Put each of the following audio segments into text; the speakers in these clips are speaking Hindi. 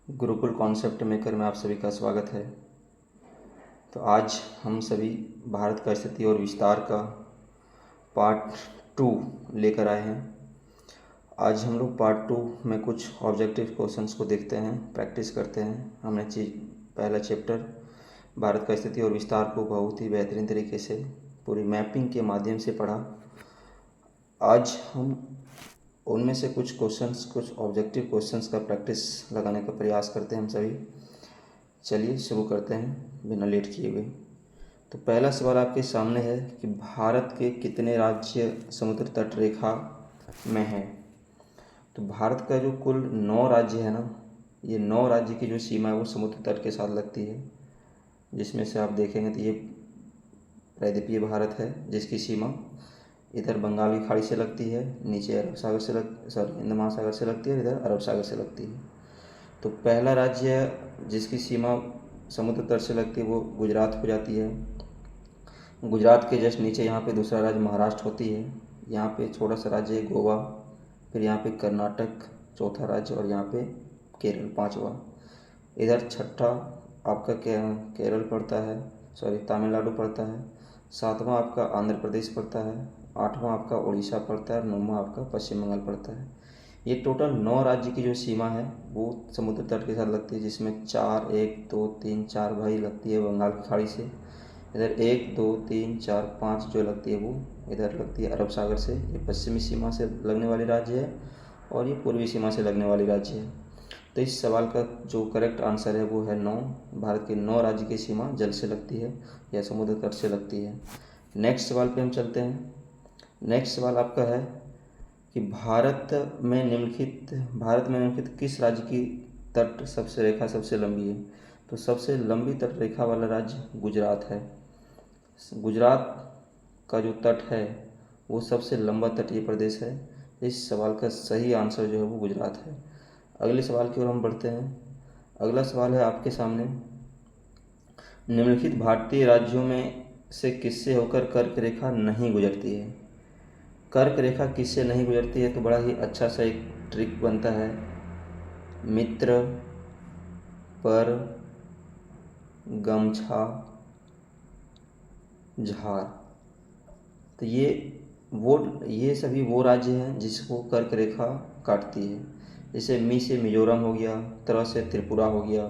गुरुकुल कॉन्सेप्ट मेकर में आप सभी का स्वागत है। तो आज हम सभी भारत का स्थिति और विस्तार का पार्ट 2 लेकर आए हैं। आज हम लोग पार्ट 2 में कुछ ऑब्जेक्टिव क्वेश्चंस को देखते हैं, प्रैक्टिस करते हैं। हमने पहला चैप्टर भारत का स्थिति और विस्तार को बहुत ही बेहतरीन तरीके से पूरी मैपिंग के माध्यम से पढ़ा। आज हम उनमें से कुछ ऑब्जेक्टिव क्वेश्चंस का प्रैक्टिस लगाने का प्रयास करते हैं हम सभी। चलिए शुरू करते हैं बिना लेट किए हुए। तो पहला सवाल आपके सामने है कि भारत के कितने राज्य समुद्र तट रेखा में हैं। तो भारत का जो कुल 9 राज्य है ना, ये 9 राज्य की जो सीमा है वो समुद्र तट के साथ लगती है, जिसमें से आप देखेंगे तो ये प्रायद्वीपीय भारत है जिसकी सीमा इधर बंगाल की खाड़ी से लगती है, नीचे अरब सागर से हिंद महासागर से लगती है, इधर अरब सागर से लगती है। तो पहला राज्य जिसकी सीमा समुद्र तट से लगती है वो गुजरात हो जाती है। गुजरात के जस्ट नीचे यहाँ पे दूसरा राज्य महाराष्ट्र होती है। यहाँ पे छोटा सा राज्य है गोवा, फिर यहाँ पे कर्नाटक चौथा राज्य, और यहाँ पे केरल पांचवा। इधर छठा आपका केरल पड़ता है, तमिलनाडु पड़ता है। सातवां आपका आंध्र प्रदेश पड़ता है, आठवां आपका उड़ीसा पड़ता है, और नौवां आपका पश्चिम बंगाल पड़ता है। ये टोटल 9 राज्य की जो सीमा है वो समुद्र तट के साथ लगती है, जिसमें 4 1 2 3 4 भाई लगती है बंगाल की खाड़ी से। इधर 1 2 3 4 5 जो लगती है वो इधर लगती है अरब सागर से। ये पश्चिमी सीमा से लगने वाली राज्य है और ये पूर्वी सीमा से लगने वाली राज्य है। तो इस सवाल का जो करेक्ट आंसर है वो है 9। भारत के 9 राज्य की सीमा जल से लगती है या समुद्र तट से लगती है। नेक्स्ट सवाल पे हम चलते हैं। नेक्स्ट सवाल आपका है कि भारत में निम्नलिखित किस राज्य की तट रेखा सबसे लंबी है। तो सबसे लंबी तट रेखा वाला राज्य गुजरात है। गुजरात का जो तट है वो सबसे लंबा तटीय प्रदेश है। इस सवाल का सही आंसर जो है वो गुजरात है। अगले सवाल की ओर हम बढ़ते हैं। अगला सवाल है आपके सामने, निम्नलिखित भारतीय राज्यों में से किससे होकर कर्क रेखा नहीं गुजरती है। कर्क रेखा किससे नहीं गुजरती है, तो बड़ा ही अच्छा सा एक ट्रिक बनता है। मित्र पर गमछा झार। तो ये सभी वो राज्य हैं जिसको कर्क रेखा काटती है। जैसे मी से मिजोरम हो गया, त्र से त्रिपुरा हो गया,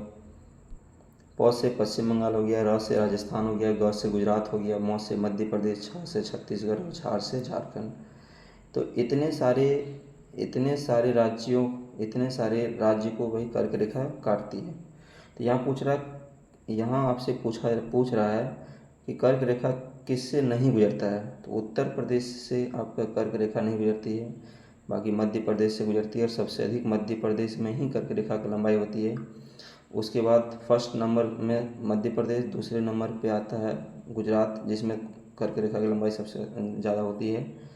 प से पश्चिम बंगाल हो गया, र से राजस्थान हो गया, ग से गुजरात हो गया, म से मध्य प्रदेश, छ से छत्तीसगढ़ और झार से झारखंड। तो इतने सारे राज्य को वही कर्क रेखा काटती है। तो यहाँ आपसे पूछ रहा है कि कर्क रेखा किससे नहीं गुजरता है। तो उत्तर प्रदेश से आपका कर्क रेखा नहीं गुजरती है, बाकी मध्य प्रदेश से गुजरती है, और सबसे अधिक मध्य प्रदेश में ही कर्क रेखा की लंबाई होती है। उसके बाद फर्स्ट नंबर में मध्य प्रदेश, दूसरे नंबर पे आता है गुजरात जिसमें कर्क रेखा की लंबाई सबसे ज़्यादा होती है।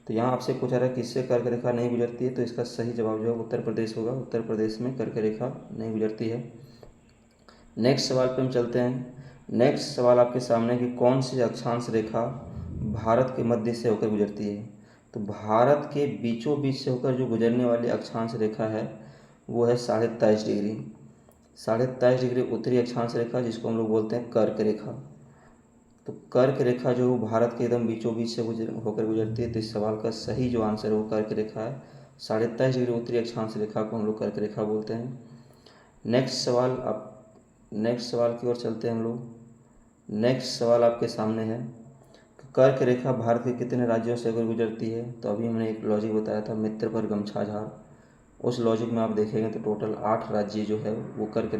तो यहाँ आपसे पूछा रहा है किससे कर्क रेखा नहीं गुजरती है, तो इसका सही जवाब जो है उत्तर प्रदेश होगा। उत्तर प्रदेश में कर्क रेखा नहीं गुजरती है। नेक्स्ट सवाल पे हम चलते हैं। नेक्स्ट सवाल आपके सामने कि कौन सी अक्षांश रेखा भारत के मध्य से होकर गुजरती है। तो भारत के बीचों बीच से होकर जो गुजरने वाली अक्षांश रेखा है वो है 23.5 डिग्री। 23.5 डिग्री उत्तरी अक्षांश रेखा, जिसको हम लोग बोलते हैं कर्क रेखा। तो कर्क रेखा जो भारत के एकदम बीचों बीच से होकर गुजरती है। तो इस सवाल का सही जो आंसर है वो कर्क रेखा है। 23.5 डिग्री उत्तरी अक्षांश रेखा को हम लोग कर्क रेखा बोलते हैं। नेक्स्ट सवाल की ओर चलते हैं हम लोग। नेक्स्ट सवाल आपके सामने है कि कर्क रेखा भारत के कितने राज्यों से होकर गुजरती है। तो अभी हमने एक लॉजिक बताया था, मित्र पर गमछा झार। उस लॉजिक में आप देखेंगे तो टोटल 8 राज्य जो है वो कर्क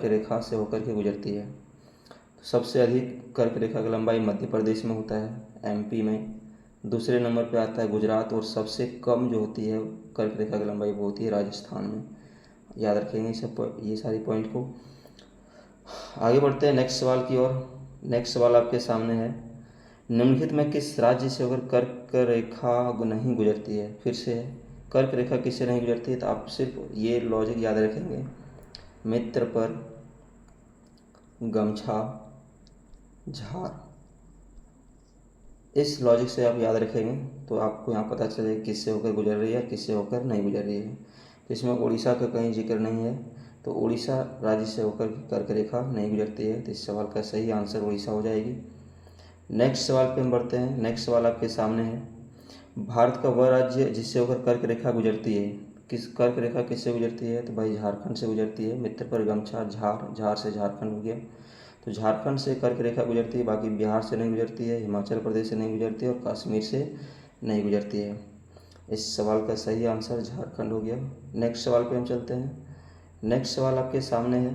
रेखा से होकर के गुजरती है। तो सबसे अधिक कर्क रेखा की लंबाई मध्य प्रदेश में होता है, एमपी में। दूसरे नंबर पे आता है गुजरात, और सबसे कम जो होती है कर्क रेखा की लंबाई वो होती है राजस्थान में। याद रखेंगे ये सारी पॉइंट को। आगे बढ़ते हैं नेक्स्ट सवाल की ओर। नेक्स्ट सवाल आपके सामने है, निम्नलिखित में किस राज्य से होकर कर्क रेखा नहीं गुजरती है। फिर से कर्क रेखा किससे नहीं गुजरती है, तो आप सिर्फ ये लॉजिक याद रखेंगे, मित्र पर गमछा झार। इस लॉजिक से आप याद रखेंगे तो आपको यहाँ पता चलेगा किससे होकर गुजर रही है, किससे होकर नहीं गुजर रही है। तो इसमें उड़ीसा का कहीं जिक्र नहीं है, तो उड़ीसा राज्य से होकर कर्क रेखा नहीं गुजरती है, तो इस सवाल का सही आंसर उड़ीसा हो जाएगी। नेक्स्ट सवाल पे हम बढ़ते हैं। नेक्स्ट सवाल आपके सामने है, भारत का वह राज्य जिससे होकर कर्क रेखा गुजरती है, कर्क रेखा किससे गुजरती है, तो भाई झारखंड से गुजरती है। मित्र पर गमछा, झार से झारखंड हो गया, तो झारखंड से कर्क रेखा गुजरती है, बाकी बिहार से नहीं गुजरती है, हिमाचल प्रदेश से नहीं गुजरती है और कश्मीर से नहीं गुजरती है। इस सवाल का सही आंसर झारखंड हो गया। नेक्स्ट सवाल पे हम चलते हैं। नेक्स्ट सवाल आपके सामने है,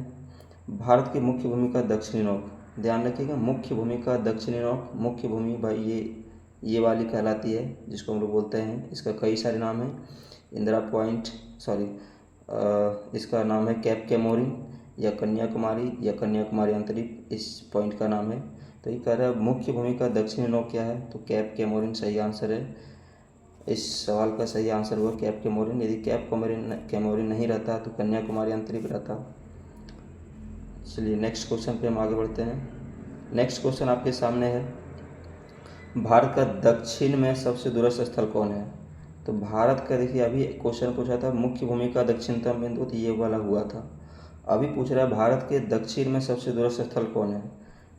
भारत की मुख्य भूमि का दक्षिणी नोक, ध्यान रखिएगा, मुख्य भूमि का दक्षिणी नोक, मुख्य भूमि भाई ये वाली कहलाती है, जिसको हम लोग बोलते हैं, इसका कई सारे नाम है, इंदिरा पॉइंट, इसका नाम है कैप कैमोरिन या कन्याकुमारी या कन्याकुमारी अंतरिक्ष, इस पॉइंट का नाम है। तो ये कह रहा है मुख्य भूमि का दक्षिणी नोक क्या है, तो कैप कैमोरिन सही आंसर है। इस सवाल का सही आंसर हुआ कैप कैमोरिन। यदि कैप कैमोरिन नहीं रहता तो कन्याकुमारी अंतरिक्ष रहता। चलिए नेक्स्ट क्वेश्चन पे हम आगे बढ़ते हैं। नेक्स्ट क्वेश्चन आपके सामने है, भारत का दक्षिण में सबसे दूरस्थ स्थल कौन है। तो भारत का देखिए, अभी क्वेश्चन पूछा था मुख्य भूमि का दक्षिणतम बिंदु, तो ये वाला हुआ था। अभी पूछ रहा है भारत के दक्षिण में सबसे दूरस्थ स्थल कौन है।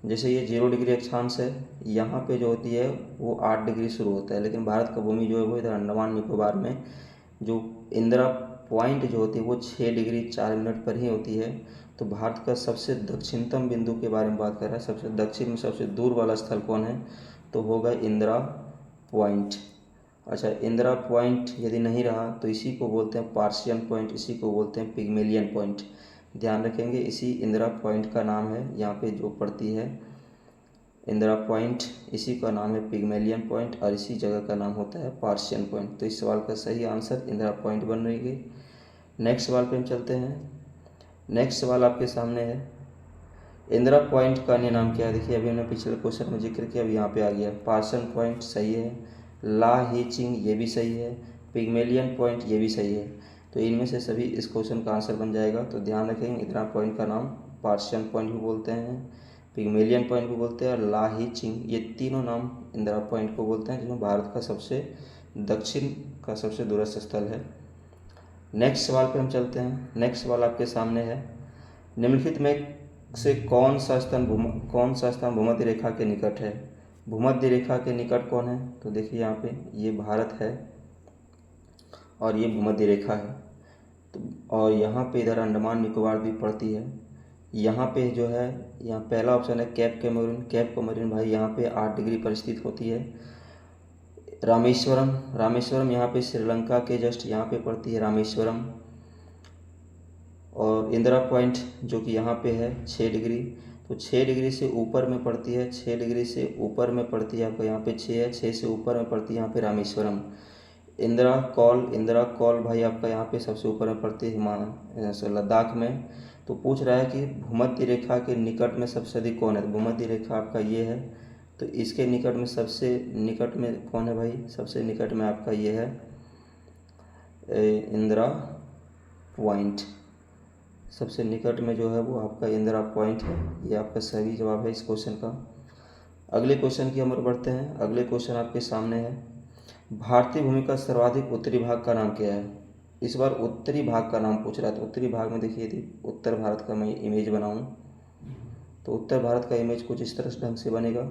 जैसे ये 0 डिग्री अक्षांश है, यहाँ पे जो होती है वो 8 डिग्री शुरू होता है, लेकिन भारत का भूमि जो है वो इधर अंडमान निकोबार में जो इंदिरा पॉइंट जो होती है वो 6 डिग्री 4 मिनट पर ही होती है। तो भारत का सबसे दक्षिणतम बिंदु के बारे में बात कर रहा है, सबसे दक्षिण में सबसे दूर वाला स्थल कौन है, तो होगा इंदिरा पॉइंट। अच्छा, इंदिरा पॉइंट यदि नहीं रहा तो इसी को बोलते हैं पार्शियन पॉइंट, इसी को बोलते हैं पिग्मेलियन पॉइंट। ध्यान रखेंगे, इसी इंदिरा पॉइंट का नाम है, यहाँ पे जो पड़ती है इंदिरा पॉइंट, इसी का नाम है पिग्मेलियन पॉइंट और इसी जगह का नाम होता है पार्शियन पॉइंट। तो इस सवाल का सही आंसर इंदिरा पॉइंट बन रही है। नेक्स्ट सवाल पे हम चलते हैं। नेक्स्ट सवाल आपके सामने है, इंदिरा पॉइंट का अन्य नाम क्या है। देखिए अभी हमने पिछले क्वेश्चन में जिक्र किया, अब यहाँ पे आ गया। पार्शियन पॉइंट सही है, ला ही चिंग ये भी सही है, पिग्मेलियन पॉइंट ये भी सही है। तो इनमें से सभी इस क्वेश्चन का आंसर बन जाएगा। तो ध्यान रखेंगे, इंदिरा पॉइंट का नाम पार्शियन पॉइंट भी बोलते हैं, पिग्मेलियन पॉइंट भी बोलते हैं और ला ही चिंग, ये तीनों नाम इंदिरा पॉइंट को बोलते हैं, जिसमें भारत का सबसे दक्षिण का सबसे दूरस्थ स्थल है। नेक्स्ट सवाल पे हम चलते हैं। नेक्स्ट सवाल आपके सामने है, निम्नलिखित में से कौन सा स्थान भूमध्य रेखा के निकट है। भूमध्य रेखा के निकट कौन है, तो देखिए यहाँ पे ये भारत है और ये भूमध्य रेखा है। तो और यहाँ पे इधर अंडमान निकोबार द्वीप पड़ती है। यहाँ पे जो है, यहाँ पहला ऑप्शन है कैप कैमोरिन। कैप कैमोरिन भाई यहाँ पे 8 डिग्री पर स्थित होती है। रामेश्वरम यहाँ पे श्रीलंका के जस्ट यहाँ पे पड़ती है रामेश्वरम। और इंदिरा पॉइंट जो कि यहाँ पे है 6 डिग्री, तो 6 डिग्री से ऊपर में पड़ती है, 6 डिग्री से ऊपर में पड़ती है आपका यहाँ पे 6 है, 6 से ऊपर में पड़ती है यहाँ पे रामेश्वरम। इंदिरा कॉल भाई आपका यहाँ पे सबसे ऊपर में पड़ती है लद्दाख में। तो पूछ रहा है कि भूमध्य रेखा के निकट में सबसे अधिक कौन है, तो भूमध्य रेखा आपका ये है, तो इसके निकट में सबसे निकट में कौन है भाई, सबसे निकट में आपका ये है इंदिरा पॉइंट। सबसे निकट में जो है वो आपका इंदिरा पॉइंट है। ये आपका सही जवाब है इस क्वेश्चन का। अगले क्वेश्चन की हम ओर बढ़ते हैं। अगले क्वेश्चन आपके सामने है, भारतीय भूमि का सर्वाधिक उत्तरी भाग का नाम क्या है। इस बार उत्तरी भाग का नाम पूछ रहा है। तो उत्तरी भाग में देखिए, यदि उत्तर भारत का मैं इमेज बनाऊं तो उत्तर भारत का इमेज कुछ इस तरह से ढंग से बनेगा।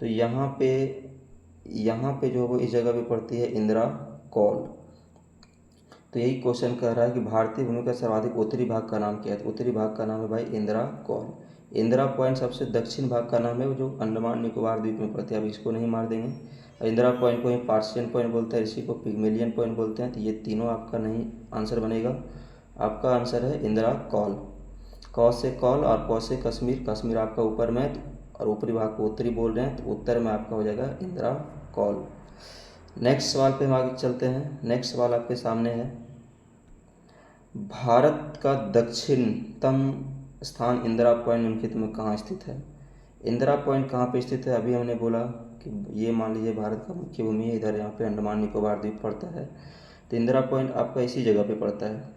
तो यहाँ पे जो वो इस जगह पे पड़ती है इंदिरा कॉल। तो यही क्वेश्चन कह रहा है कि भारतीय भूमि का सर्वाधिक उत्तरी भाग का नाम क्या है। तो उत्तरी भाग का नाम है भाई इंदिरा कॉल। इंदिरा पॉइंट सबसे दक्षिण भाग का नाम है, जो अंडमान निकोबार द्वीप में पड़ते हैं। अब इसको नहीं मार देंगे। इंदिरा पॉइंट को ही पार्शियन पॉइंट बोलते हैं, इसी को पिग्मेलियन पॉइंट बोलते हैं। तो ये तीनों आपका नहीं आंसर बनेगा। आपका आंसर है इंदिरा कॉल। कौ से कॉल और कौ से कश्मीर, कश्मीर आपका ऊपर में और ऊपरी भाग को उत्तरी बोल रहे हैं, तो उत्तर में आपका हो जाएगा इंदिरा कॉल। नेक्स्ट सवाल पे हम आगे चलते हैं। नेक्स्ट सवाल आपके सामने है, भारत का दक्षिणतम स्थान इंदिरा पॉइंट निम्नलिखित में कहाँ स्थित है। इंदिरा पॉइंट कहाँ पे स्थित है, अभी हमने बोला कि ये मान लीजिए भारत का मुख्य भूमि है, इधर यहाँ पे अंडमान निकोबार द्वीप पड़ता है। तो इंदिरा पॉइंट आपका इसी जगह पे पड़ता है।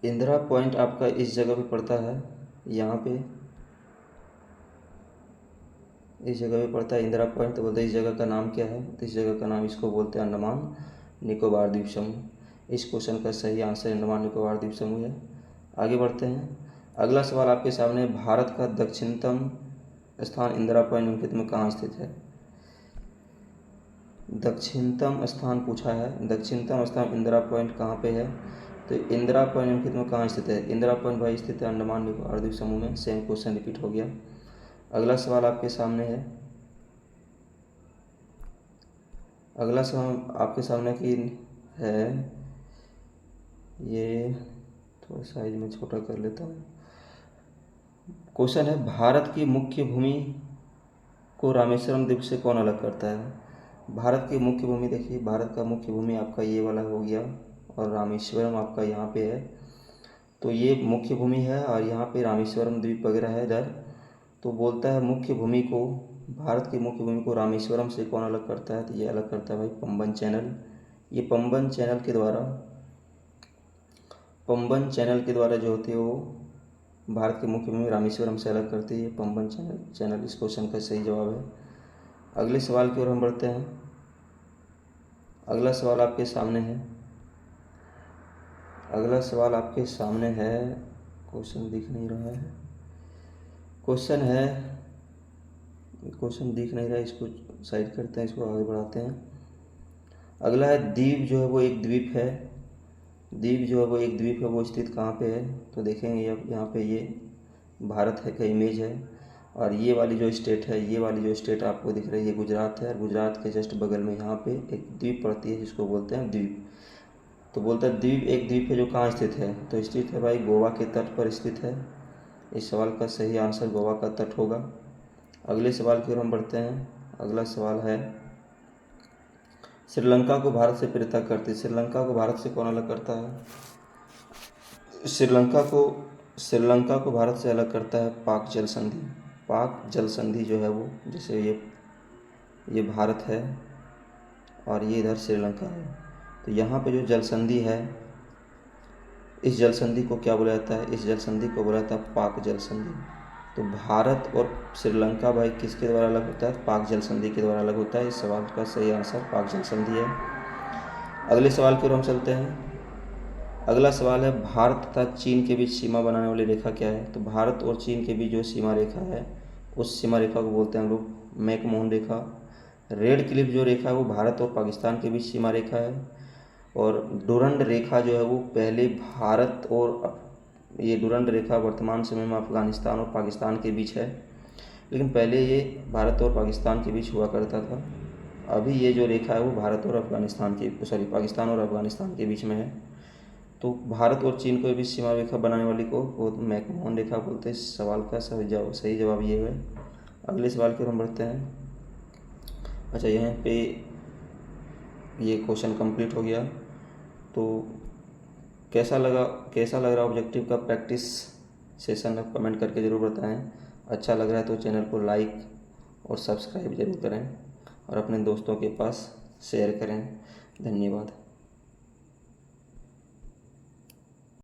इंदिरा पॉइंट आपका इस जगह पे पड़ता है, यहाँ पे इस जगह पे पड़ता है इंदिरा पॉइंट। तो बोलते हैं इस जगह का नाम क्या है, तो इस जगह का नाम इसको बोलते हैं अंडमान निकोबार द्वीप समूह। इस क्वेश्चन का सही आंसर अंडमान निकोबार द्वीप समूह है। आगे बढ़ते हैं। अगला सवाल आपके सामने, भारत का दक्षिणतम स्थान इंदिरा पॉइंट निम्नलिखित में कहाँ स्थित है? दक्षिणतम स्थान पूछा है, दक्षिणतम स्थान इंदिरा पॉइंट कहाँ पे है? तो इंदिरा पॉइंट निम्नलिखित में कहाँ स्थित है? इंदिरा पॉइंट भाई स्थित है अंडमान निकोबार द्वीप समूह में। सेम क्वेश्चन रिपीट हो गया। अगला सवाल आपके सामने है, अगला सवाल आपके सामने की है, ये थोड़ा साइज में छोटा कर लेता हूँ। क्वेश्चन है, भारत की मुख्य भूमि को रामेश्वरम द्वीप से कौन अलग करता है? भारत की मुख्य भूमि, देखिए भारत का मुख्य भूमि आपका ये वाला हो गया और रामेश्वरम आपका यहाँ पे है। तो ये मुख्य भूमि है और यहाँ पे रामेश्वरम द्वीप वगैरह है इधर। तो बोलता है मुख्य भूमि को, भारत की मुख्य भूमि को रामेश्वरम से कौन अलग करता है? तो ये अलग करता है भाई पंबन चैनल। ये पंबन चैनल के द्वारा जो होती है वो भारत की मुख्य भूमि रामेश्वरम से अलग करती है पंबन चैनल। इस क्वेश्चन का सही जवाब है। अगले सवाल की ओर हम बढ़ते हैं। अगला सवाल आपके सामने है, क्वेश्चन दिख नहीं रहा है, क्वेश्चन दिख नहीं रहा है, इसको साइड करते हैं, इसको आगे बढ़ाते हैं। अगला है, द्वीप जो है वो एक द्वीप है, वो स्थित कहाँ पे है? तो देखेंगे यहाँ पे ये भारत है का इमेज है और ये वाली जो स्टेट आपको दिख रही है गुजरात है और गुजरात के जस्ट बगल में यहाँ पे एक द्वीप पड़ती है जिसको बोलते हैं द्वीप। तो बोलता है द्वीप एक द्वीप है जो कहाँ स्थित है? तो स्थित है भाई गोवा के तट पर स्थित है। इस सवाल का सही आंसर गोवा का तट होगा। अगले सवाल की ओर हम बढ़ते हैं। अगला सवाल है, श्रीलंका को भारत से पृथक करती, श्रीलंका को भारत से कौन अलग करता है? श्रीलंका को भारत से अलग करता है पाक जल संधि जो है वो, जैसे ये भारत है और ये इधर श्रीलंका है। तो यहाँ पे जो जल संधि है, इस जल संधि को क्या बोला जाता है? इस जल संधि को बोला जाता है पाक जल संधि। तो भारत और श्रीलंका भाई किसके द्वारा अलग होता है? पाक जल संधि के द्वारा अलग होता है। इस सवाल का सही आंसर पाक जल संधि है। अगले सवाल की ओर हम चलते हैं। अगला सवाल है, भारत तथा चीन के बीच सीमा बनाने वाली रेखा क्या है? तो भारत और चीन के बीच जो सीमा रेखा है उस सीमा रेखा को बोलते हैं हम लोग मैकमोहन रेखा। रेड क्लिफ जो रेखा है वो भारत और पाकिस्तान के बीच सीमा रेखा है और डुरंड रेखा जो है वो पहले भारत और, ये डुरंड रेखा वर्तमान समय में अफगानिस्तान और पाकिस्तान के बीच है, लेकिन पहले ये भारत और पाकिस्तान के बीच हुआ करता था। अभी ये जो रेखा है वो पाकिस्तान और अफगानिस्तान के बीच में है। तो भारत और चीन के बीच सीमा रेखा बनाने वाली को वो मैकमोहन रेखा बोलते हैं। इस सवाल का सही जवाब ये है। अगले सवाल की ओर हम बढ़ते हैं। अच्छा, यहाँ पे ये क्वेश्चन कंप्लीट हो गया। तो कैसा लग रहा ऑब्जेक्टिव का प्रैक्टिस सेशन? आप कमेंट करके ज़रूर बताएं। अच्छा लग रहा है तो चैनल को लाइक और सब्सक्राइब ज़रूर करें और अपने दोस्तों के पास शेयर करें। धन्यवाद।